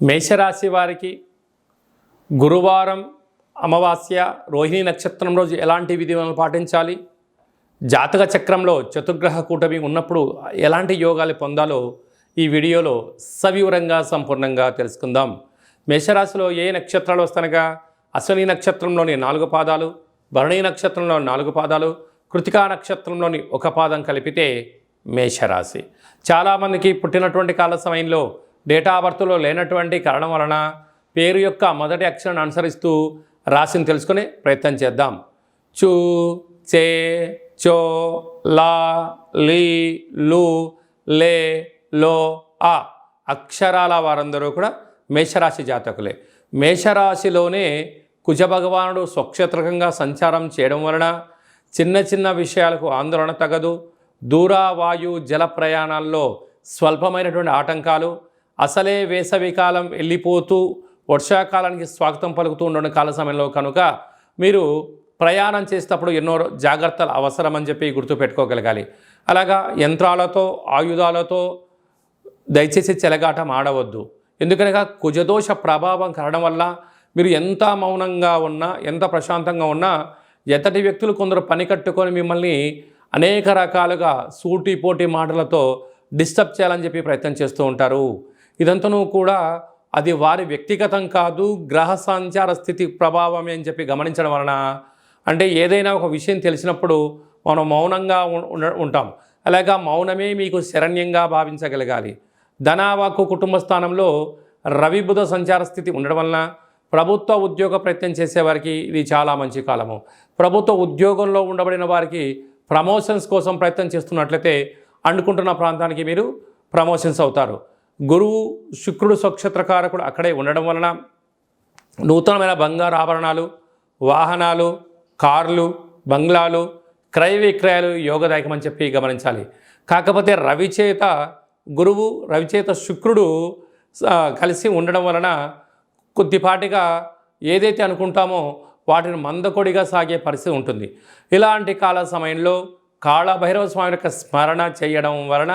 మేషరాశి వారికి గురువారం అమావాస్య రోహిణి నక్షత్రం రోజు ఎలాంటి విధులను పాటించాలి, జాతక చక్రంలో చతుర్గ్రహ కూటమి ఉన్నప్పుడు ఎలాంటి యోగాలు పొందాలో ఈ వీడియోలో సవివరంగా సంపూర్ణంగా తెలుసుకుందాం. మేషరాశిలో ఏ నక్షత్రాలు వస్తానగా అశ్విని నక్షత్రంలోని 4 పాదాలు, భరణి నక్షత్రంలో 4 పాదాలు, కృతికా నక్షత్రంలోని 1 పాదం కలిపితే మేషరాశి. చాలామందికి పుట్టినటువంటి కాల సమయంలో డేటా ఆఫ్ బర్త్లో లేనటువంటి కారణం వలన పేరు యొక్క మొదటి అక్షరాన్ని అనుసరిస్తూ రాశిని తెలుసుకునే ప్రయత్నం చేద్దాం. చూ, చే, చో, లా, లీ, లు, లే, లో, ఆ అక్షరాల వారందరూ కూడా మేషరాశి జాతకులే. మేషరాశిలోనే కుజభగవానుడు స్వక్షేత్రకంగా సంచారం చేయడం వలన చిన్న చిన్న విషయాలకు ఆందోళన తగదు. దూర వాయు జల ప్రయాణాల్లో స్వల్పమైనటువంటి ఆటంకాలు, అసలే వేసవికాలం వెళ్ళిపోతూ వర్షాకాలానికి స్వాగతం పలుకుతూ ఉన్న కాల సమయంలో కనుక మీరు ప్రయాణం చేసేటప్పుడు ఎన్నో జాగ్రత్తలు అవసరమని చెప్పి గుర్తుపెట్టుకోగలగాలి. అలాగా యంత్రాలతో ఆయుధాలతో దయచేసి చెలగాటం ఆడవద్దు. ఎందుకనగా కుజదోష ప్రభావం కారణం వల్ల మీరు ఎంత మౌనంగా ఉన్నా, ఎంత ప్రశాంతంగా ఉన్నా ఎతటి వ్యక్తులు కొందరు పని కట్టుకొని మిమ్మల్ని అనేక రకాలుగా సూటిపోటి మాటలతో డిస్టర్బ్ చేయాలని చెప్పి ప్రయత్నం చేస్తూ ఉంటారు. ఇదంతనూ కూడా అది వారి వ్యక్తిగతం కాదు, గ్రహ సంచార స్థితి ప్రభావమే అని చెప్పి గమనించడం వలన, అంటే ఏదైనా ఒక విషయం తెలిసినప్పుడు మనం మౌనంగా ఉంటాం. అలాగా మౌనమే మీకు శరణ్యంగా భావించగలగాలి. ధనావాకు కుటుంబ స్థానంలో రవి బుధ సంచార స్థితి ఉండడం వలన ప్రభుత్వ ఉద్యోగ ప్రయత్నం చేసేవారికి ఇది చాలా మంచి కాలము. ప్రభుత్వ ఉద్యోగంలో ఉండబడిన వారికి ప్రమోషన్స్ కోసం ప్రయత్నం చేస్తున్నట్లయితే అనుకుంటున్న ప్రాంతానికి మీరు ప్రమోషన్స్ అవుతారు. గురువు శుక్రుడు స్వక్షేత్రకారకుడు అక్కడే ఉండడం వలన నూతనమైన బంగారు ఆభరణాలు, వాహనాలు, కార్లు, బంగ్లాలు, క్రయ విక్రయాలు యోగదాయకమని చెప్పి గమనించాలి. కాకపోతే రవిచేత శుక్రుడు కలిసి ఉండడం వలన కొద్దిపాటిగా ఏదైతే అనుకుంటామో వాటిని మందకొడిగా సాగే పరిస్థితి ఉంటుంది. ఇలాంటి కాల సమయంలో కాళభైరవ స్వామి యొక్క స్మరణ చేయడం వలన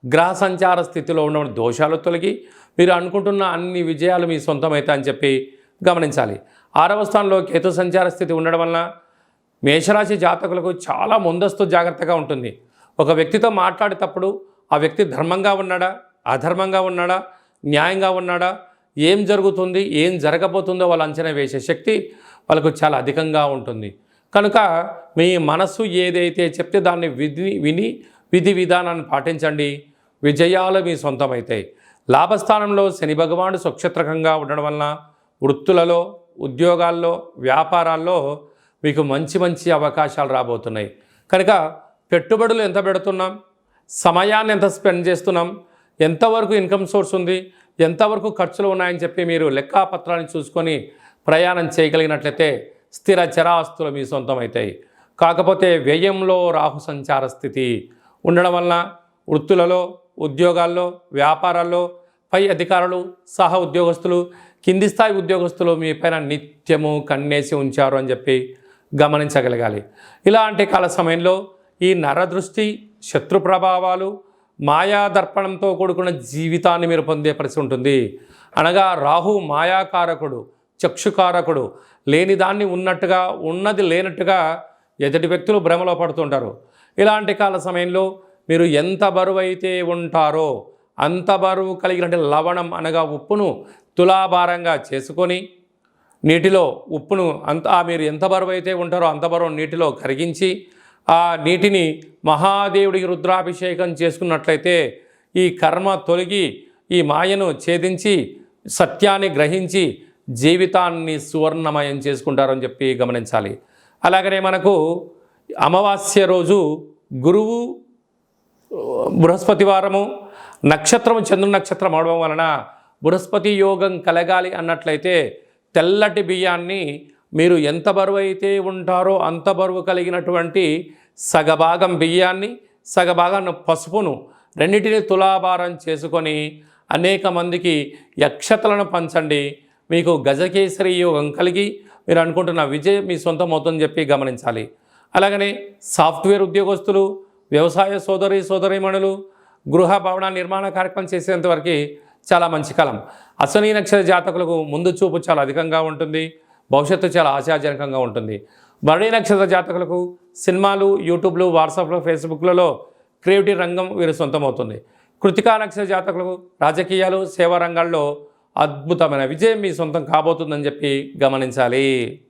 గ్రహ సంచార స్థితిలో ఉన్న దోషాలు తొలగి మీరు అనుకుంటున్న అన్ని విజయాలు మీ సొంతమవుతాయి అని చెప్పి గమనించాలి. 6వ స్థానంలో కేతు సంచార స్థితి ఉండడం వలన మేషరాశి జాతకులకు చాలా ముందస్తు జాగ్రత్తగా ఉంటుంది. ఒక వ్యక్తితో మాట్లాడేటప్పుడు ఆ వ్యక్తి ధర్మంగా ఉన్నాడా, అధర్మంగా ఉన్నాడా, న్యాయంగా ఉన్నాడా, ఏం జరుగుతుంది, ఏం జరగబోతుందో వాళ్ళు అంచనా వేసే శక్తి వాళ్ళకు చాలా అధికంగా ఉంటుంది. కనుక మీ మనస్సు ఏదైతే చెప్తే దాన్ని విధి విధానాన్ని పాటించండి, విజయాలు మీ సొంతమవుతాయి. లాభస్థానంలో శని భగవానుడు స్వక్షేత్రకంగా ఉండడం వలన వృత్తులలో, ఉద్యోగాల్లో, వ్యాపారాల్లో మీకు మంచి అవకాశాలు రాబోతున్నాయి. కనుక పెట్టుబడులు ఎంత పెడుతున్నాం, సమయాన్ని ఎంత స్పెండ్ చేస్తున్నాం, ఎంతవరకు ఇన్కమ్ సోర్స్ ఉంది, ఎంతవరకు ఖర్చులు ఉన్నాయని చెప్పి మీరు లెక్కాపత్రాన్ని చూసుకొని ప్రయాణం చేయగలిగినట్లయితే స్థిర చరాస్తులు మీ సొంతమవుతాయి. కాకపోతే వ్యయంలో రాహు సంచార స్థితి ఉండడం వలన వృత్తులలో, ఉద్యోగాల్లో, వ్యాపారాల్లో పై అధికారులు, సహ ఉద్యోగస్తులు, కింది స్థాయి ఉద్యోగస్తులు మీ పైన నిత్యము కన్నేసి ఉంచారు అని చెప్పి గమనించగలగాలి. ఇలాంటి కాల సమయంలో ఈ నరదృష్టి, శత్రు ప్రభావాలు, మాయాదర్పణంతో కూడుకున్న జీవితాన్ని మీరు పొందే పరిస్థితి ఉంటుంది. అనగా రాహు మాయాకారకుడు, చక్షుకారకుడు, లేని దాన్ని ఉన్నట్టుగా, ఉన్నది లేనట్టుగా ఎదుటి వ్యక్తులు భ్రమలో పడుతుంటారు. ఇలాంటి కాల సమయంలో మీరు ఎంత బరువు అయితే ఉంటారో అంత బరువు కలిగిన లవణం అనగా ఉప్పును తులాభారంగా చేసుకొని నీటిలో ఉప్పును మీరు ఎంత బరువు అయితే ఉంటారో అంత బరువు నీటిలో కరిగించి ఆ నీటిని మహాదేవుడికి రుద్రాభిషేకం చేసుకున్నట్లయితే ఈ కర్మ తొలగి ఈ మాయను ఛేదించి సత్యాన్ని గ్రహించి జీవితాన్ని సువర్ణమయం చేసుకుంటారని చెప్పి గమనించాలి. అలాగనే మనకు అమావాస్య రోజు గురువు బృహస్పతి వారము నక్షత్రము చంద్రుని నక్షత్రం అవడం వలన బృహస్పతి యోగం కలగాలి అన్నట్లయితే తెల్లటి బియ్యాన్ని మీరు ఎంత బరువు అయితే ఉంటారో అంత బరువు కలిగినటువంటి సగభాగం బియ్యాన్ని, సగభాగం పసుపును రెండింటిని తులాభారం చేసుకొని అనేక మందికి యక్షతలను పంచండి. మీకు గజకేసరి యోగం కలిగి మీరు అనుకుంటున్న విజయం మీ సొంతం అవుతుందని చెప్పి గమనించాలి. అలాగనే సాఫ్ట్వేర్ ఉద్యోగస్తులు, వ్యవసాయ సోదరీమణులు, గృహ భవన నిర్మాణ కార్యక్రమం చేసేంతవరకు చాలా మంచి కాలం. అశ్విని నక్షత్ర జాతకులకు ముందు చూపు చాలా అధికంగా ఉంటుంది. భవిష్యత్తు చాలా ఆశాజనకంగా ఉంటుంది. భరణి నక్షత్ర జాతకులకు సినిమాలు, యూట్యూబ్లు, వాట్సాప్లో, ఫేస్బుక్లలో క్రియేటివ్ రంగం వీరు సొంతమవుతుంది. కృతికా నక్షత్ర జాతకులకు రాజకీయాలు, సేవా రంగాల్లో అద్భుతమైన విజయం మీ సొంతం కాబోతుందని చెప్పి గమనించాలి.